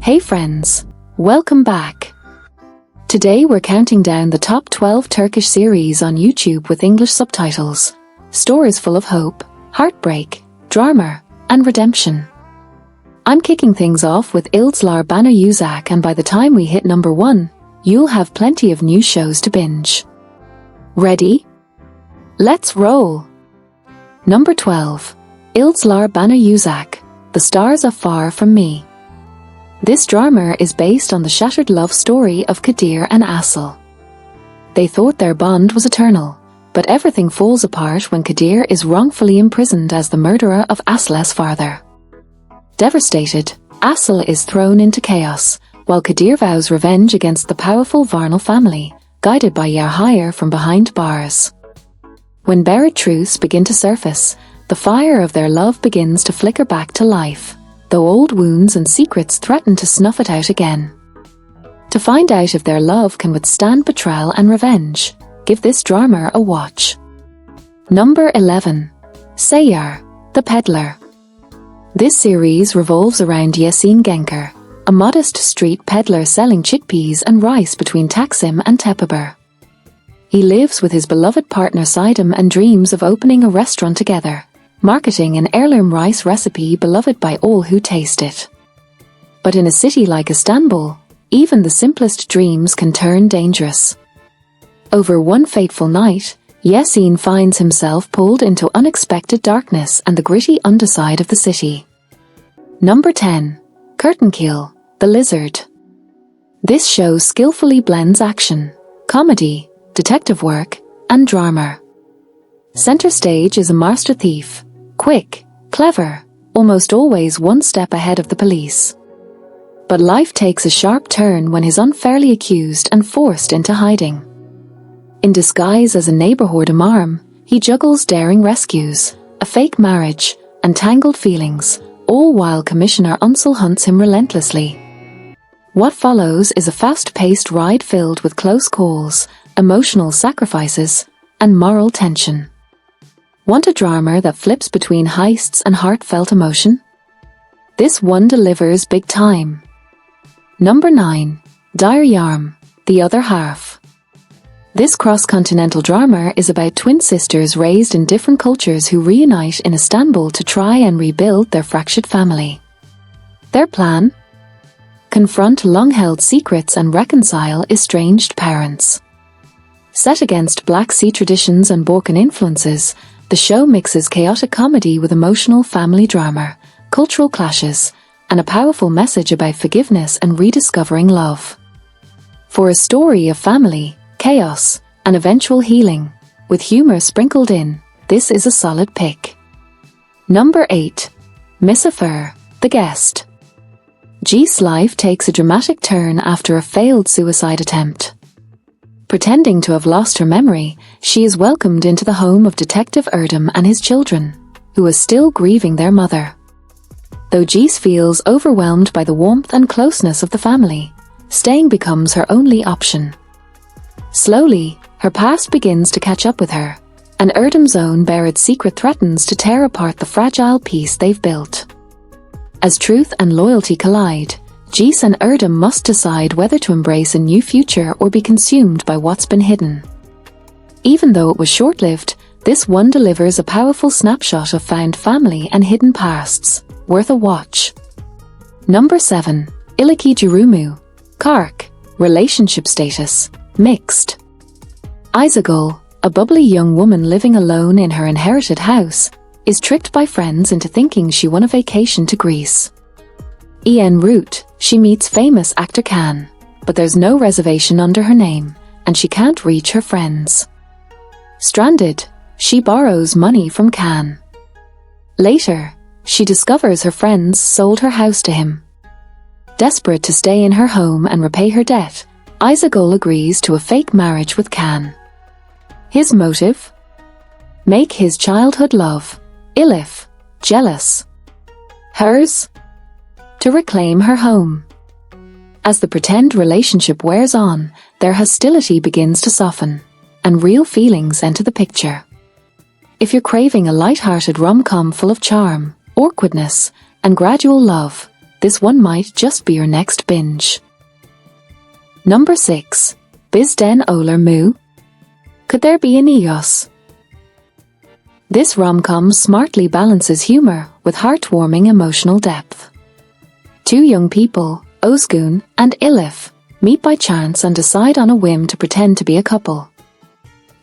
Hey friends, welcome back. Today we're counting down the top 12 Turkish series on YouTube with English subtitles. Stories full of hope, heartbreak, drama, and redemption. I'm kicking things off with Yıldızlar, Bana, Uzak, and by the time we hit number 1, you'll have plenty of new shows to binge. Ready? Let's roll! Number 12. Yıldızlar, Bana, Uzak, The Stars Are Far From Me. This drama is based on the shattered love story of Kadir and Asıl. They thought their bond was eternal, but everything falls apart when Kadir is wrongfully imprisoned as the murderer of Asıl's father. Devastated, Asıl is thrown into chaos, while Kadir vows revenge against the powerful Varnal family, guided by Yarhayır from behind bars. When buried truths begin to surface, the fire of their love begins to flicker back to life, though old wounds and secrets threaten to snuff it out again. To find out if their love can withstand betrayal and revenge, give this drama a watch. Number 11. Seyyar, The Peddler. This series revolves around Yasin Genker, a modest street peddler selling chickpeas and rice between Taksim and Tepeber. He lives with his beloved partner Saidam and dreams of opening a restaurant together, marketing an heirloom rice recipe beloved by all who taste it. But in a city like Istanbul, even the simplest dreams can turn dangerous. Over one fateful night, Yasin finds himself pulled into unexpected darkness and the gritty underside of the city. Number 10. Kertenkele, The Lizard. This show skillfully blends action, comedy, detective work, and drama. Center stage is a master thief, quick, clever, almost always one step ahead of the police. But life takes a sharp turn when he's unfairly accused and forced into hiding. In disguise as a neighborhood imam, he juggles daring rescues, a fake marriage, and tangled feelings, all while Commissioner Unsal hunts him relentlessly. What follows is a fast-paced ride filled with close calls, emotional sacrifices, and moral tension. Want a drama that flips between heists and heartfelt emotion? This one delivers big time. Number 9. Diğer, Yarım, The Other Half. This cross-continental drama is about twin sisters raised in different cultures who reunite in Istanbul to try and rebuild their fractured family. Their plan? Confront long-held secrets and reconcile estranged parents. Set against Black Sea traditions and Balkan influences, the show mixes chaotic comedy with emotional family drama, cultural clashes, and a powerful message about forgiveness and rediscovering love. For a story of family, chaos, and eventual healing, with humor sprinkled in, this is a solid pick. Number 8. Misafir, The Guest. G's life takes a dramatic turn after a failed suicide attempt. Pretending to have lost her memory, she is welcomed into the home of Detective Erdem and his children, who are still grieving their mother. Though G's feels overwhelmed by the warmth and closeness of the family, staying becomes her only option. Slowly, her past begins to catch up with her, and Erdem's own buried secret threatens to tear apart the fragile peace they've built. As truth and loyalty collide, G's and Erdem must decide whether to embrace a new future or be consumed by what's been hidden. Even though it was short-lived, this one delivers a powerful snapshot of found family and hidden pasts, worth a watch. Number 7. İlişki, Durumu, Karp, Relationship Status, Mixed. Aysegül, a bubbly young woman living alone in her inherited house, is tricked by friends into thinking she won a vacation to Greece. En route, she meets famous actor Kaan, but there's no reservation under her name, and she can't reach her friends. Stranded, she borrows money from Kaan. Later, she discovers her friends sold her house to him. Desperate to stay in her home and repay her debt, Aysegül agrees to a fake marriage with Kaan. His motive? Make his childhood love, Elif, jealous. Hers? To reclaim her home. As the pretend relationship wears on, their hostility begins to soften, and real feelings enter the picture. If you're craving a light-hearted rom-com full of charm, awkwardness, and gradual love, this one might just be your next binge. Number 6. Bizden, Olur. Could there be an Eos? This rom-com smartly balances humor with heartwarming emotional depth. Two young people, Aşkın and Elif, meet by chance and decide on a whim to pretend to be a couple.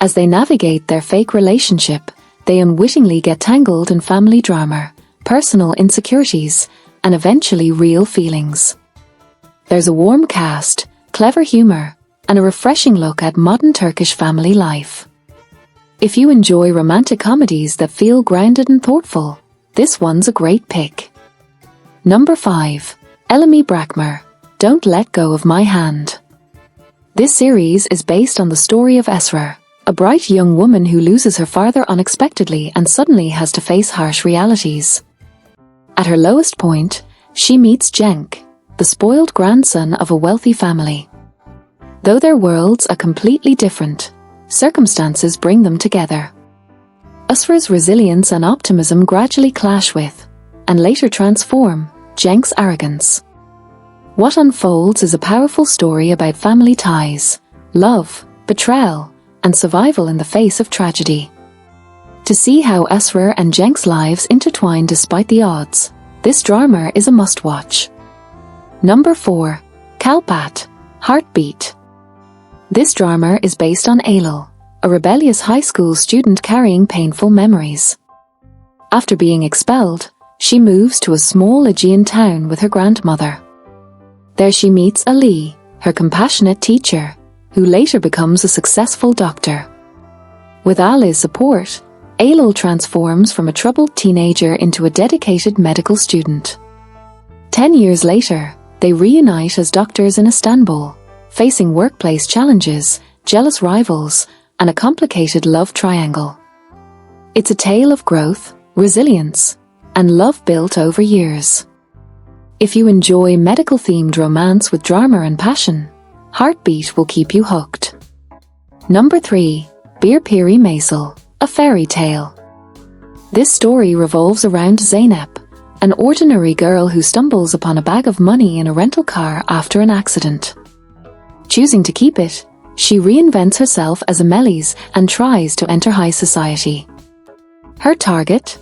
As they navigate their fake relationship, they unwittingly get tangled in family drama, personal insecurities, and eventually real feelings. There's a warm cast, clever humor, and a refreshing look at modern Turkish family life. If you enjoy romantic comedies that feel grounded and thoughtful, this one's a great pick. Number 5. Elimi, Bırakma, Don't Let Go of My Hand. This series is based on the story of Esra, a bright young woman who loses her father unexpectedly and suddenly has to face harsh realities. At her lowest point, she meets Cenk, the spoiled grandson of a wealthy family. Though their worlds are completely different, circumstances bring them together. Esra's resilience and optimism gradually clash with, and later transform, Cenk's arrogance. What unfolds is a powerful story about family ties, love, betrayal, and survival in the face of tragedy. To see how Esra and Cenk's lives intertwine despite the odds, this drama is a must-watch. Number 4. Kalp, Heartbeat. This drama is based on Eylül, a rebellious high school student carrying painful memories. After being expelled, she moves to a small Aegean town with her grandmother. There she meets Ali, her compassionate teacher, who later becomes a successful doctor. With Ali's support, Eylül transforms from a troubled teenager into a dedicated medical student. 10 years later, they reunite as doctors in Istanbul, facing workplace challenges, jealous rivals, and a complicated love triangle. It's a tale of growth, resilience, and love built over years. If you enjoy medical-themed romance with drama and passion, Heartbeat will keep you hooked. Number 3. Peri, Masalı, A Fairy Tale. This story revolves around Zeynep, an ordinary girl who stumbles upon a bag of money in a rental car after an accident. Choosing to keep it, she reinvents herself as a Melis and tries to enter high society. Her target?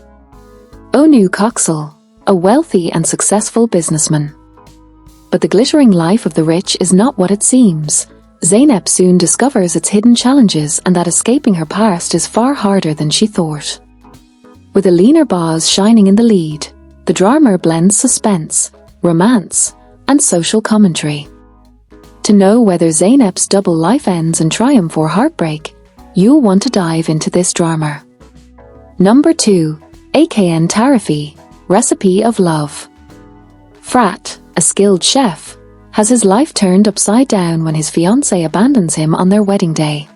Oyunu Köksal, a wealthy and successful businessman. But the glittering life of the rich is not what it seems. Zeynep soon discovers its hidden challenges and that escaping her past is far harder than she thought. With Alina Boz shining in the lead, the drama blends suspense, romance, and social commentary. To know whether Zeynep's double life ends in triumph or heartbreak, you'll want to dive into this drama. Number 2. Tarifi, Recipe of Love. Fırat, a skilled chef, has his life turned upside down when his fiancée abandons him on their wedding day.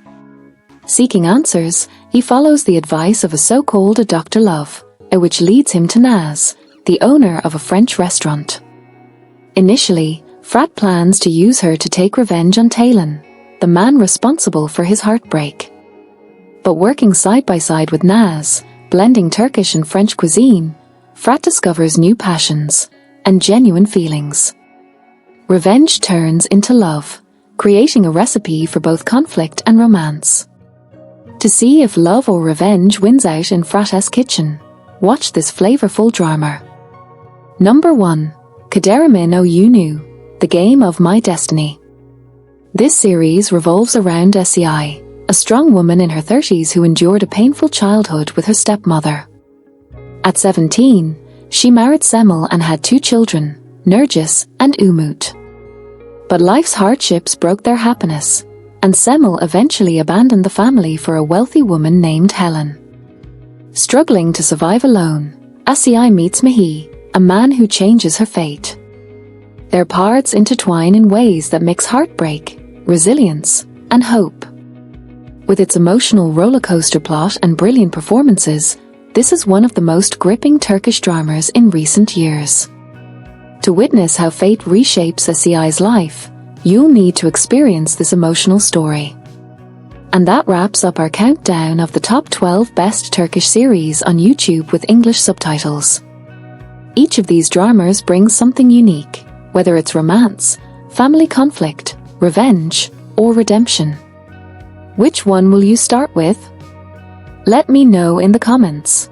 Seeking answers, he follows the advice of a so-called Dr. Love, which leads him to Naz, the owner of a French restaurant. Initially, Fırat plans to use her to take revenge on Taylan, the man responsible for his heartbreak. But working side by side with Naz, blending Turkish and French cuisine, Fırat discovers new passions and genuine feelings. Revenge turns into love, creating a recipe for both conflict and romance. To see if love or revenge wins out in Fırat's kitchen, watch this flavorful drama. Number 1. Kaderimin, Oyunu, The Game of My Destiny. This series revolves around Seyyar, a strong woman in her 30s who endured a painful childhood with her stepmother. At 17, she married Semel and had 2 children, Nergis and Umut. But life's hardships broke their happiness, and Semel eventually abandoned the family for a wealthy woman named Helen. Struggling to survive alone, Seyyar meets Mahi, a man who changes her fate. Their paths intertwine in ways that mix heartbreak, resilience, and hope. With its emotional rollercoaster plot and brilliant performances, this is one of the most gripping Turkish dramas in recent years. To witness how fate reshapes Seyyar's life, you'll need to experience this emotional story. And that wraps up our countdown of the top 12 best Turkish series on YouTube with English subtitles. Each of these dramas brings something unique, whether it's romance, family conflict, revenge, or redemption. Which one will you start with? Let me know in the comments.